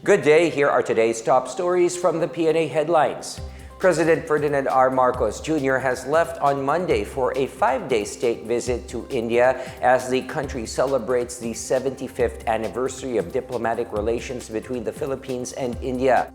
Good day, here are today's top stories from the Pna Headlines. President Ferdinand R. Marcos Jr. has left on Monday for a 5-day state visit to India as the country celebrates the 75th anniversary of diplomatic relations between the Philippines and India.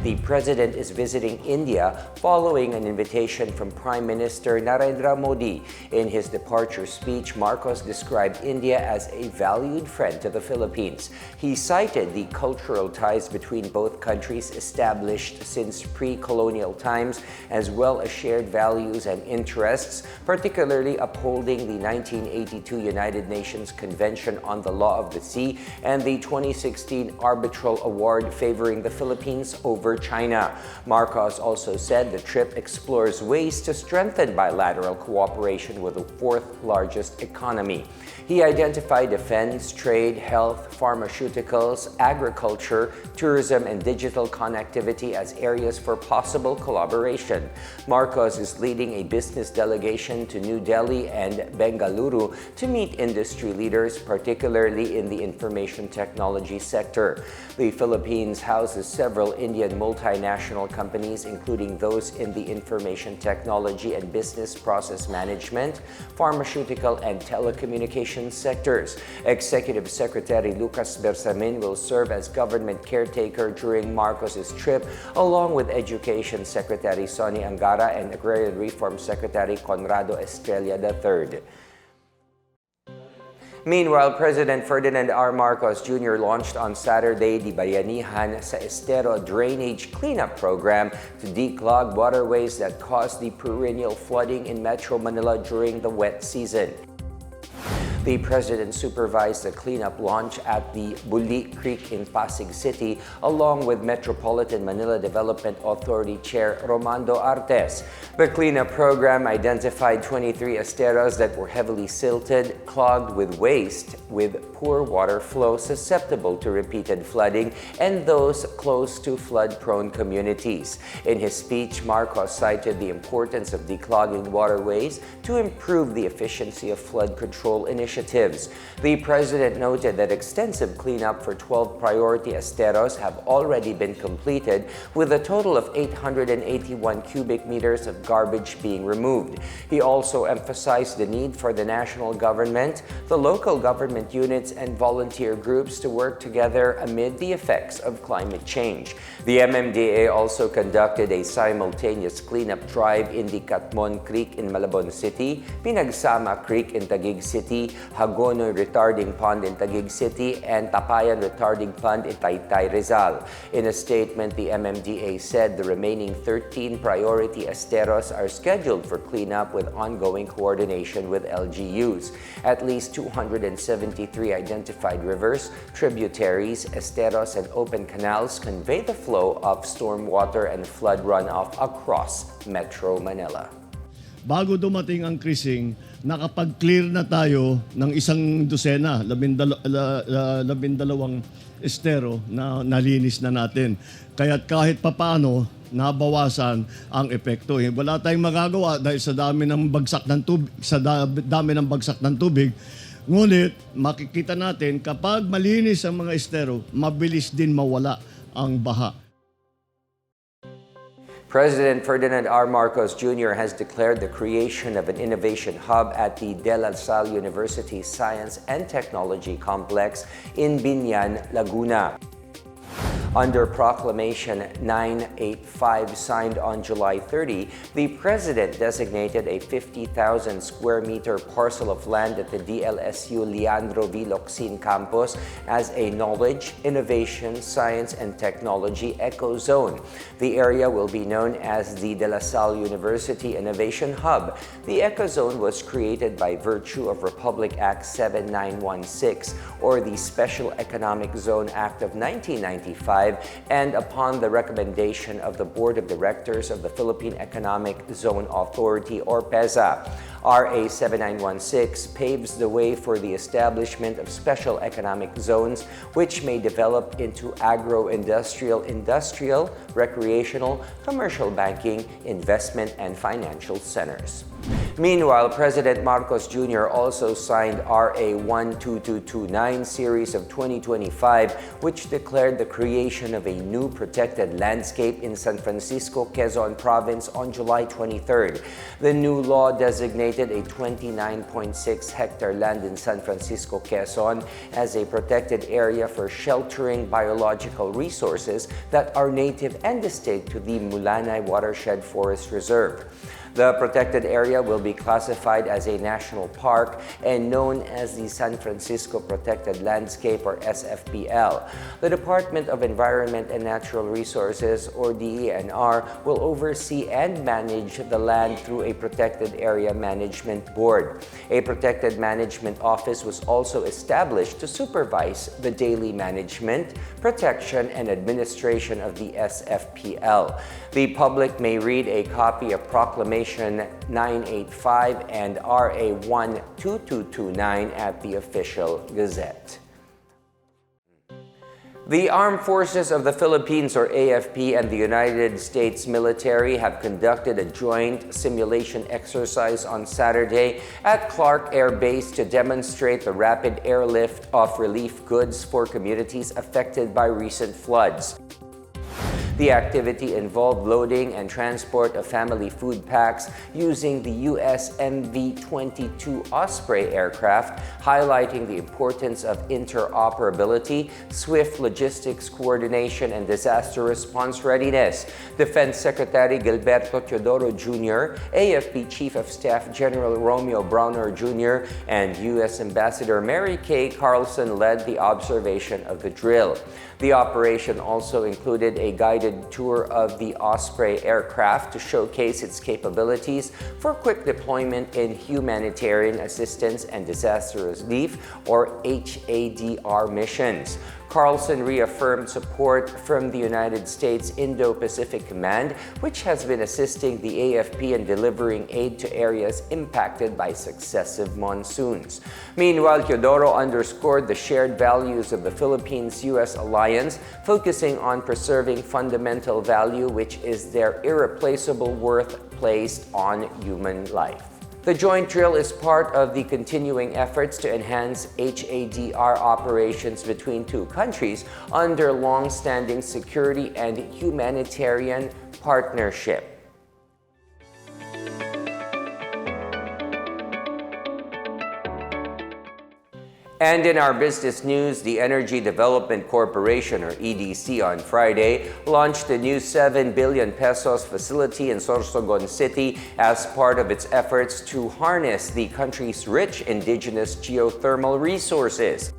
The president is visiting India following an invitation from Prime Minister Narendra Modi. In his departure speech, Marcos described India as a valued friend to the Philippines. He cited the cultural ties between both countries established since pre-colonial times, as well as shared values and interests, particularly upholding the 1982 United Nations Convention on the Law of the Sea and the 2016 Arbitral Award favoring the Philippines over China. Marcos also said the trip explores ways to strengthen bilateral cooperation with the fourth largest economy. He identified defense, trade, health, pharmaceuticals, agriculture, tourism, and digital connectivity as areas for possible collaboration. Marcos is leading a business delegation to New Delhi and Bengaluru to meet industry leaders, particularly in the information technology sector. The Philippines houses several Indian multinational companies, including those in the information technology and business process management, pharmaceutical and telecommunications sectors. Executive Secretary Lucas Bersamin will serve as government caretaker during Marcos's trip, along with Education Secretary Sonny Angara and Agrarian Reform Secretary Conrado Estrella III. Meanwhile, President Ferdinand R. Marcos Jr. launched on Saturday the Bayanihan sa Estero Drainage Cleanup Program to declog waterways that caused the perennial flooding in Metro Manila during the wet season. The president supervised the cleanup launch at the Buli Creek in Pasig City, along with Metropolitan Manila Development Authority Chair Romando Artes. The cleanup program identified 23 esteros that were heavily silted, clogged with waste, with poor water flow susceptible to repeated flooding, and those close to flood-prone communities. In his speech, Marcos cited the importance of declogging waterways to improve the efficiency of flood control initiatives. The president noted that extensive cleanup for 12 priority esteros have already been completed, with a total of 881 cubic meters of garbage being removed. He also emphasized the need for the national government, the local government units, and volunteer groups to work together amid the effects of climate change. The MMDA also conducted a simultaneous cleanup drive in the Catmon Creek in Malabon City, Pinagsama Creek in Taguig City, Hagonoy Retarding Pond in Taguig City, and Tapayan Retarding Pond in Taytay, Rizal. In a statement, the MMDA said the remaining 13 priority esteros are scheduled for cleanup with ongoing coordination with LGUs. At least 273 identified rivers, tributaries, esteros, and open canals convey the flow of stormwater and flood runoff across Metro Manila. Bago dumating ang krising, nakapag-clear na tayo ng isang dosena, 12 estero na nalinis na natin. Kaya kahit papaano, nabawasan ang epekto. Wala tayong magagawa dahil sa dami ng bagsak ng tubig, Ngunit makikita natin kapag malinis ang mga estero, mabilis din mawala ang baha. President Ferdinand R. Marcos Jr. has declared the creation of an innovation hub at the De La Salle University Science and Technology Complex in Binyan, Laguna. Under Proclamation 985 signed on July 30, the President designated a 50,000 square meter parcel of land at the DLSU Leandro V. Locsin campus as a Knowledge, Innovation, Science, and Technology Eco Zone. The area will be known as the De La Salle University Innovation Hub. The Eco Zone was created by virtue of Republic Act 7916, or the Special Economic Zone Act of 1995, and upon the recommendation of the Board of Directors of the Philippine Economic Zone Authority, or PEZA. RA 7916 paves the way for the establishment of special economic zones which may develop into agro-industrial, recreational, commercial banking, investment, and financial centers. Meanwhile, President Marcos Jr. also signed RA 12229 series of 2025, which declared the creation of a new protected landscape in San Francisco, Quezon Province on July 23rd. The new law designated a 29.6-hectare land in San Francisco, Quezon as a protected area for sheltering biological resources that are native and distinct to the Mulanay Watershed Forest Reserve. The protected area will be classified as a national park and known as the San Francisco Protected Landscape, or SFPL. The Department of Environment and Natural Resources, or DENR, will oversee and manage the land through a Protected Area Management Board. A Protected Management Office was also established to supervise the daily management, protection, and administration of the SFPL. The public may read a copy of Proclamation 985 and RA 12229 at the official Gazette. The Armed Forces of the Philippines, or AFP, and the United States military have conducted a joint simulation exercise on Saturday at Clark Air Base to demonstrate the rapid airlift of relief goods for communities affected by recent floods. The activity involved loading and transport of family food packs using the US MV-22 Osprey aircraft, highlighting the importance of interoperability, swift logistics coordination, and disaster response readiness. Defense Secretary Gilberto Teodoro Jr., AFP Chief of Staff General Romeo Browner Jr., and US Ambassador Mary Kay Carlson led the observation of the drill. The operation also included a guided tour of the Osprey aircraft to showcase its capabilities for quick deployment in humanitarian assistance and disaster relief, or HADR missions. Carlson reaffirmed support from the United States Indo-Pacific Command, which has been assisting the AFP in delivering aid to areas impacted by successive monsoons. Meanwhile, Teodoro underscored the shared values of the Philippines-US alliance, focusing on preserving fundamental value, which is their irreplaceable worth placed on human life. The joint drill is part of the continuing efforts to enhance HADR operations between two countries under long-standing security and humanitarian partnership. And in our business news, the Energy Development Corporation, or EDC, on Friday launched a new 7 billion pesos facility in Sorsogon City as part of its efforts to harness the country's rich indigenous geothermal resources.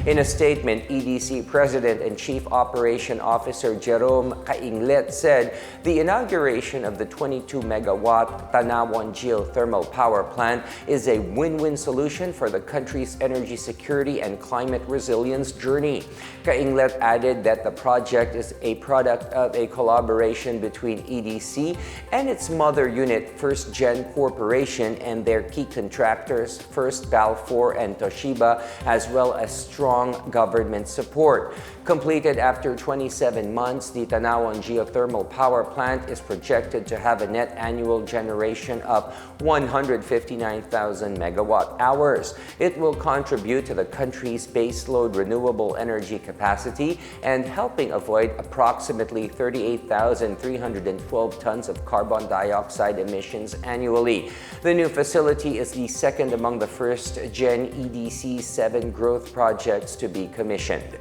In a statement, EDC President and Chief Operation Officer Jerome Cainglet said the inauguration of the 22-megawatt Tanawan geothermal power plant is a win-win solution for the country's energy security and climate resilience journey. Cainglet added that the project is a product of a collaboration between EDC and its mother unit, First Gen Corporation, and their key contractors, First Balfour and Toshiba, as well as strong government support. Completed after 27 months, the Tanawan geothermal power plant is projected to have a net annual generation of 159,000 megawatt hours. It will contribute to the country's baseload renewable energy capacity and helping avoid approximately 38,312 tons of carbon dioxide emissions annually. The new facility is the second among the first-gen EDC 7 growth projects to be commissioned.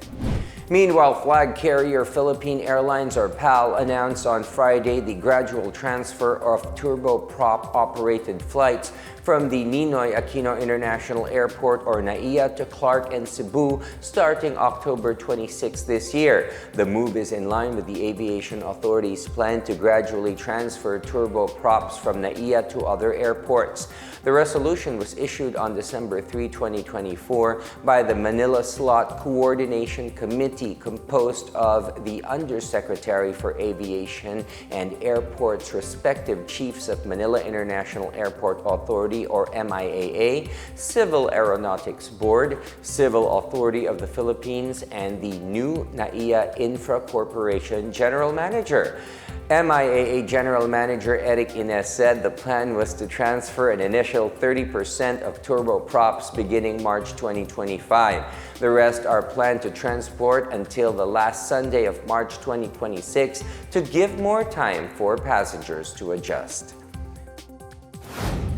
Meanwhile, flag carrier Philippine Airlines, or PAL, announced on Friday the gradual transfer of turboprop-operated flights from the Ninoy Aquino International Airport, or NAIA, to Clark and Cebu starting October 26 this year. The move is in line with the Aviation Authority's plan to gradually transfer turboprops from NAIA to other airports. The resolution was issued on December 3, 2024 by the Manila Slot Coordination Committee committee composed of the Undersecretary for Aviation and Airports, respective chiefs of Manila International Airport Authority or MIAA, Civil Aeronautics Board, Civil Authority of the Philippines, and the new NAIA Infra Corporation General Manager. MIAA General Manager Eric Ines said the plan was to transfer an initial 30% of turboprops beginning March 2025. The rest are planned to transport until the last Sunday of March 2026 to give more time for passengers to adjust.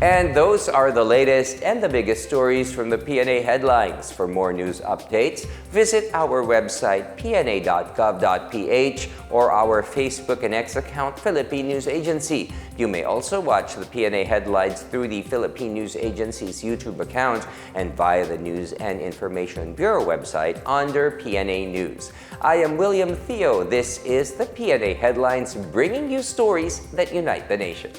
And those are the latest and the biggest stories from the PNA headlines. For more news updates, visit our website pna.gov.ph or our Facebook and X account, Philippine News Agency. You may also watch the PNA headlines through the Philippine News Agency's YouTube account and via the News and Information Bureau website under PNA News. I am William Theo. This is the PNA headlines, bringing you stories that unite the nation.